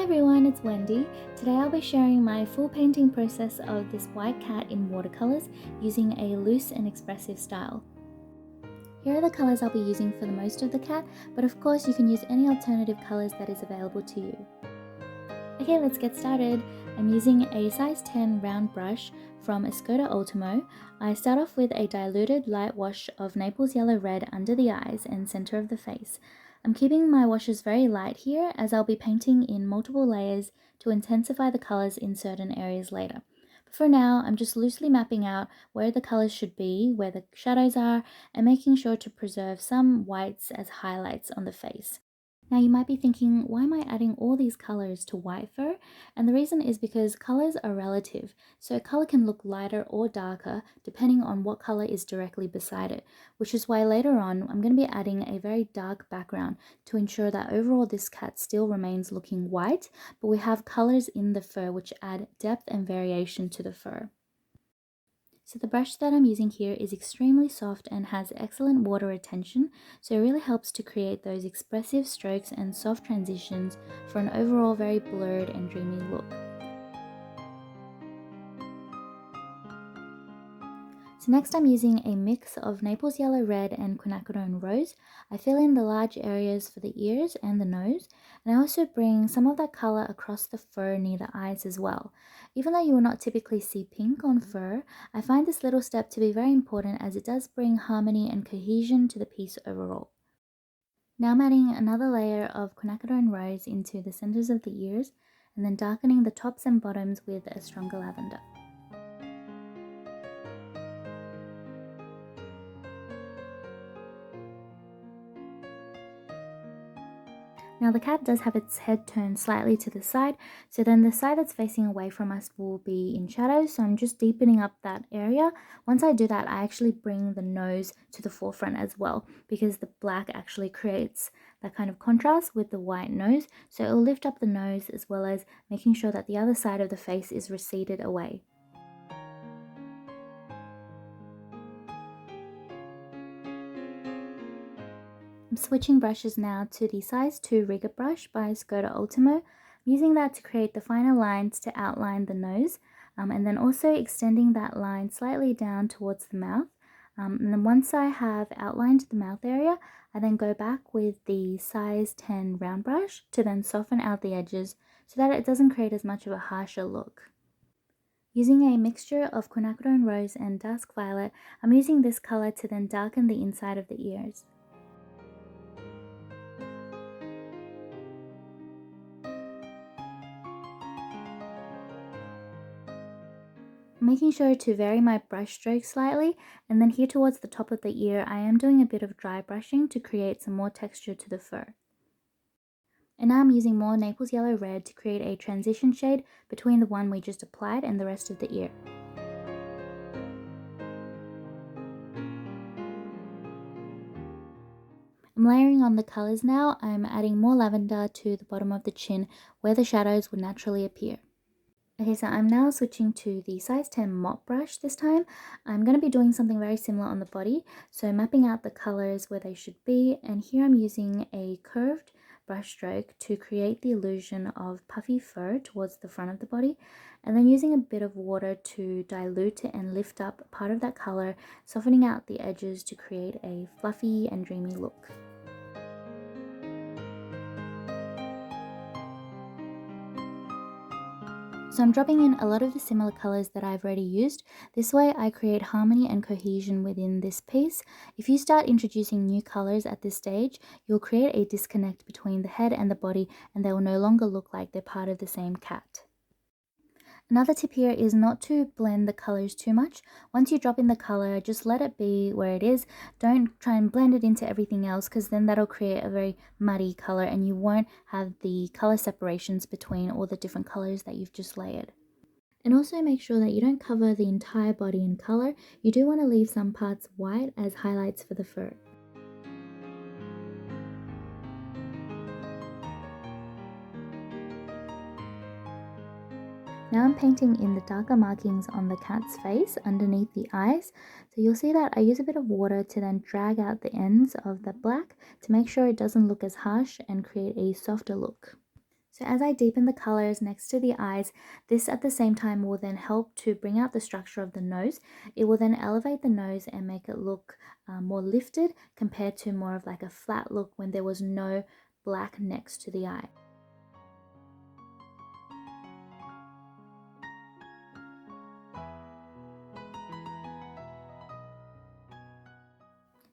Hi everyone, it's Wendy. Today I'll be sharing my full painting process of this white cat in watercolors using a loose and expressive style. Here are the colors I'll be using for the most of the cat, but of course you can use any alternative colors that is available to you. Okay, let's get started. I'm using a size 10 round brush from Escoda Ultimo. I start off with a diluted light wash of Naples Yellow Red under the eyes and center of the face. I'm keeping my washes very light here as I'll be painting in multiple layers to intensify the colors in certain areas later. But for now, I'm just loosely mapping out where the colors should be, where the shadows are, and making sure to preserve some whites as highlights on the face. Now you might be thinking, why am I adding all these colors to white fur? And the reason is because colors are relative. So a color can look lighter or darker depending on what color is directly beside it, which is why later on I'm going to be adding a very dark background to ensure that overall this cat still remains looking white, but we have colors in the fur which add depth and variation to the fur. So the brush that I'm using here is extremely soft and has excellent water retention, so it really helps to create those expressive strokes and soft transitions for an overall very blurred and dreamy look. So next I'm using a mix of Naples Yellow Red and Quinacridone Rose. I fill in the large areas for the ears and the nose, and I also bring some of that color across the fur near the eyes as well. Even though you will not typically see pink on fur, I find this little step to be very important as it does bring harmony and cohesion to the piece overall. Now I'm adding another layer of Quinacridone Rose into the centers of the ears, and then darkening the tops and bottoms with a stronger lavender. Now the cat does have its head turned slightly to the side, so then the side that's facing away from us will be in shadow, so I'm just deepening up that area. Once I do that, I actually bring the nose to the forefront as well, because the black actually creates that kind of contrast with the white nose, so it'll lift up the nose as well as making sure that the other side of the face is receded away. I'm switching brushes now to the size 2 rigger brush by Escoda Ultimo. I'm using that to create the finer lines to outline the nose, and then also extending that line slightly down towards the mouth. And then once I have outlined the mouth area, I then go back with the size 10 round brush to then soften out the edges so that it doesn't create as much of a harsher look. Using a mixture of Quinacridone Rose and Dusk Violet, I'm using this color to then darken the inside of the ears. Making sure to vary my brush stroke slightly, and then here towards the top of the ear I am doing a bit of dry brushing to create some more texture to the fur. And now I'm using more Naples Yellow Red to create a transition shade between the one we just applied and the rest of the ear. I'm layering on the colors now. I'm adding more lavender to the bottom of the chin where the shadows would naturally appear. Okay, so I'm now switching to the size 10 mop brush this time. I'm going to be doing something very similar on the body, so mapping out the colors where they should be, and here I'm using a curved brush stroke to create the illusion of puffy fur towards the front of the body, and then using a bit of water to dilute and lift up part of that color, softening out the edges to create a fluffy and dreamy look. So I'm dropping in a lot of the similar colors that I've already used. This way I create harmony and cohesion within this piece. If you start introducing new colors at this stage, you'll create a disconnect between the head and the body, and they will no longer look like they're part of the same cat. Another tip here is not to blend the colors too much. Once you drop in the color, just let it be where it is. Don't try and blend it into everything else, because then that'll create a very muddy color and you won't have the color separations between all the different colors that you've just layered. And also make sure that you don't cover the entire body in color. You do want to leave some parts white as highlights for the fur. Now I'm painting in the darker markings on the cat's face underneath the eyes. So you'll see that I use a bit of water to then drag out the ends of the black to make sure it doesn't look as harsh and create a softer look. So as I deepen the colors next to the eyes, this at the same time will then help to bring out the structure of the nose. It will then elevate the nose and make it look more lifted compared to more of like a flat look when there was no black next to the eye.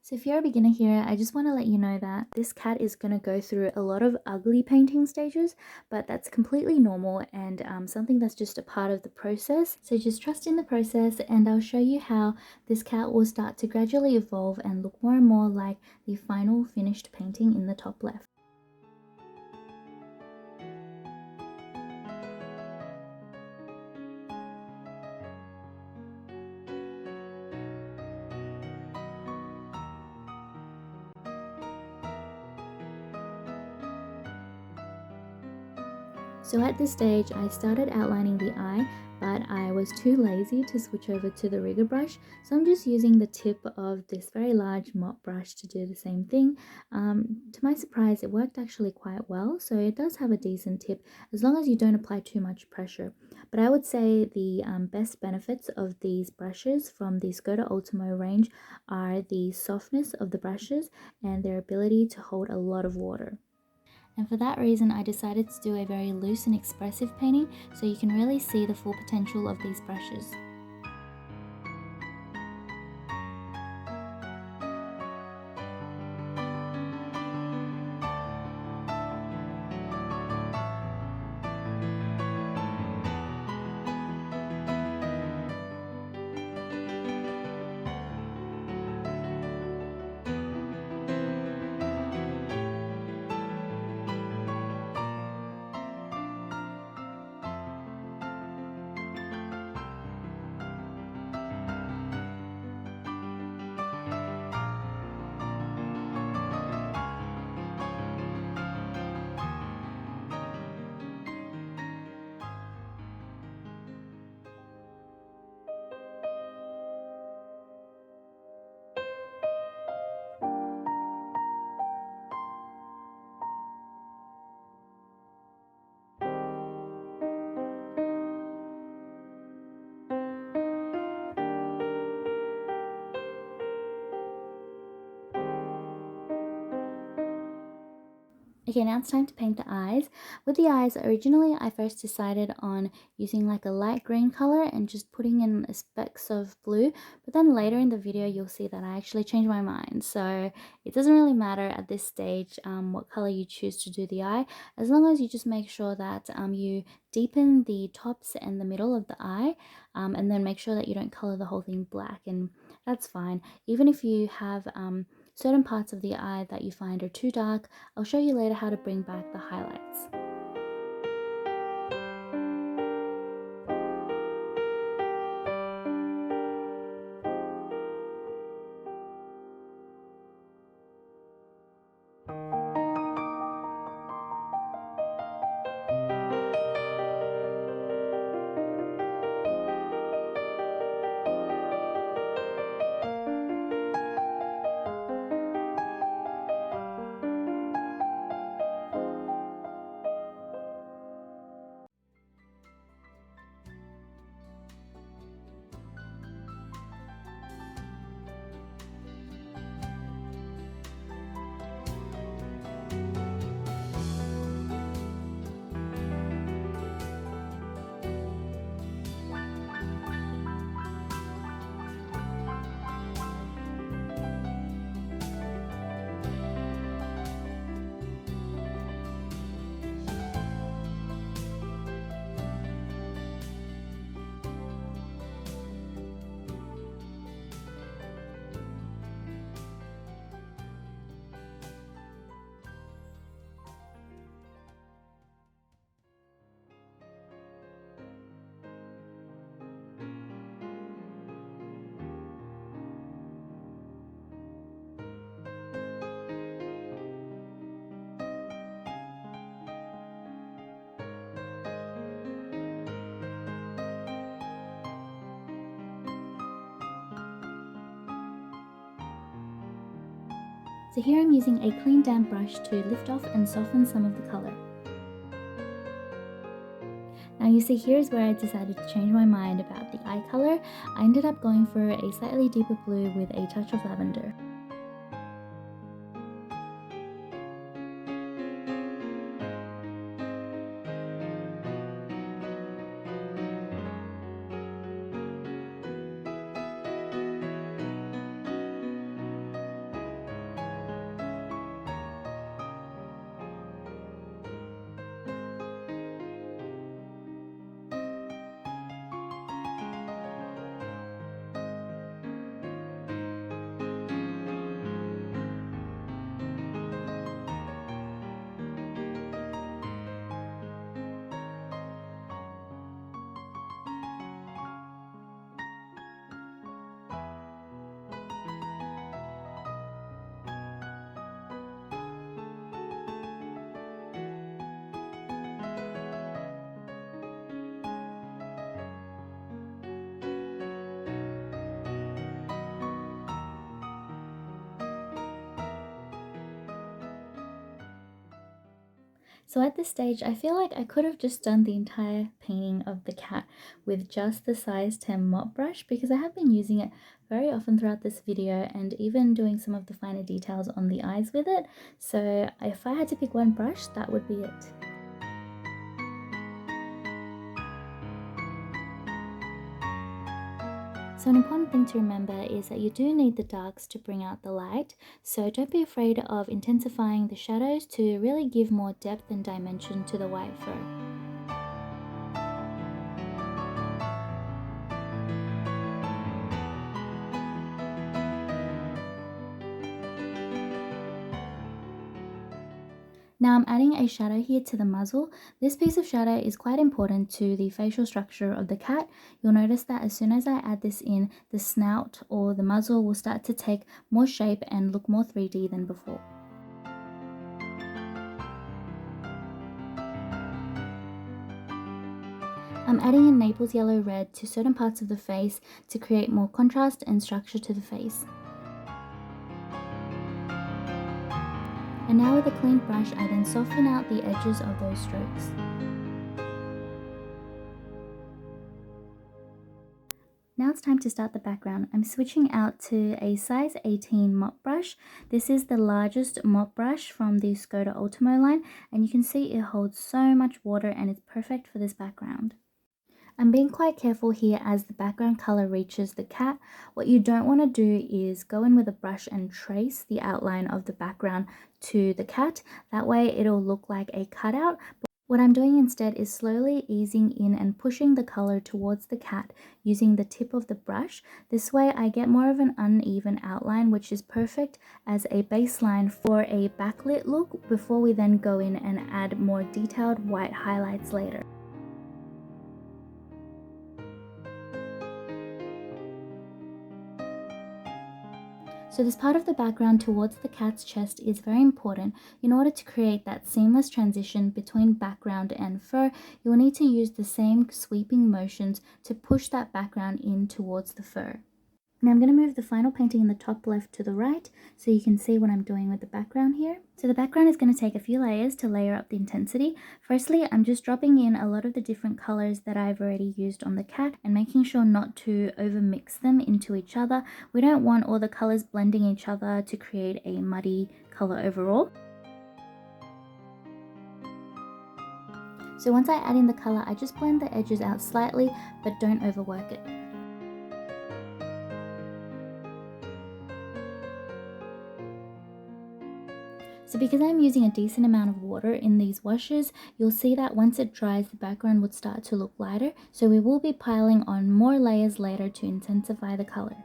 So if you're a beginner here, I just want to let you know that this cat is going to go through a lot of ugly painting stages, but that's completely normal and something that's just a part of the process. So just trust in the process, and I'll show you how this cat will start to gradually evolve and look more and more like the final finished painting in the top left. So at this stage, I started outlining the eye, but I was too lazy to switch over to the rigger brush. So I'm just using the tip of this very large mop brush to do the same thing. To my surprise, it worked actually quite well. So it does have a decent tip as long as you don't apply too much pressure. But I would say the best benefits of these brushes from the Skoda Ultimo range are the softness of the brushes and their ability to hold a lot of water. And for that reason, I decided to do a very loose and expressive painting so you can really see the full potential of these brushes. Okay, now it's time to paint the eyes. With the eyes, originally I first decided on using like a light green color and just putting in specks of blue, but then later in the video you'll see that I actually changed my mind. So it doesn't really matter at this stage what color you choose to do the eye, as long as you just make sure that you deepen the tops and the middle of the eye, and then make sure that you don't color the whole thing black, and that's fine. Even if you have certain parts of the eye that you find are too dark, I'll show you later how to bring back the highlights. So here I'm using a clean damp brush to lift off and soften some of the color. Now you see, here's where I decided to change my mind about the eye color. I ended up going for a slightly deeper blue with a touch of lavender. So at this stage, I feel like I could have just done the entire painting of the cat with just the size 10 mop brush, because I have been using it very often throughout this video and even doing some of the finer details on the eyes with it. So if I had to pick one brush, that would be it. So an important thing to remember is that you do need the darks to bring out the light, so don't be afraid of intensifying the shadows to really give more depth and dimension to the white fur. Now I'm adding a shadow here to the muzzle. This piece of shadow is quite important to the facial structure of the cat. You'll notice that as soon as I add this in, the snout or the muzzle will start to take more shape and look more 3D than before. I'm adding in Naples yellow red to certain parts of the face to create more contrast and structure to the face. And now with a clean brush, I then soften out the edges of those strokes. Now it's time to start the background. I'm switching out to a size 18 mop brush. This is the largest mop brush from the Skoda Ultimo line, and you can see it holds so much water and it's perfect for this background. I'm being quite careful here as the background color reaches the cat. What you don't want to do is go in with a brush and trace the outline of the background to the cat. That way it'll look like a cutout. But what I'm doing instead is slowly easing in and pushing the color towards the cat using the tip of the brush. This way I get more of an uneven outline, which is perfect as a baseline for a backlit look before we then go in and add more detailed white highlights later. So this part of the background towards the cat's chest is very important. In order to create that seamless transition between background and fur, you will need to use the same sweeping motions to push that background in towards the fur. Now I'm going to move the final painting in the top left to the right so you can see what I'm doing with the background here. So the background is going to take a few layers to layer up the intensity. Firstly, I'm just dropping in a lot of the different colors that I've already used on the cat and making sure not to over mix them into each other. We don't want all the colors blending each other to create a muddy color overall. So once I add in the color, I just blend the edges out slightly, but don't overwork it. So because I'm using a decent amount of water in these washes, you'll see that once it dries, the background would start to look lighter. So we will be piling on more layers later to intensify the color.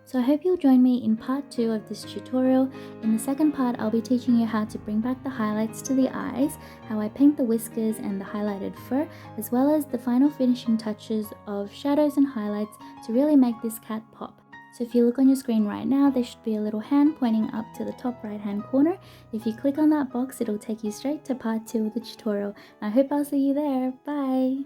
So I hope you'll join me in part 2 of this tutorial. In the second part, I'll be teaching you how to bring back the highlights to the eyes, how I paint the whiskers and the highlighted fur, as well as the final finishing touches of shadows and highlights to really make this cat pop. So if you look on your screen right now, there should be a little hand pointing up to the top right hand corner. If you click on that box, it'll take you straight to part 2 of the tutorial. I hope I'll see you there. Bye!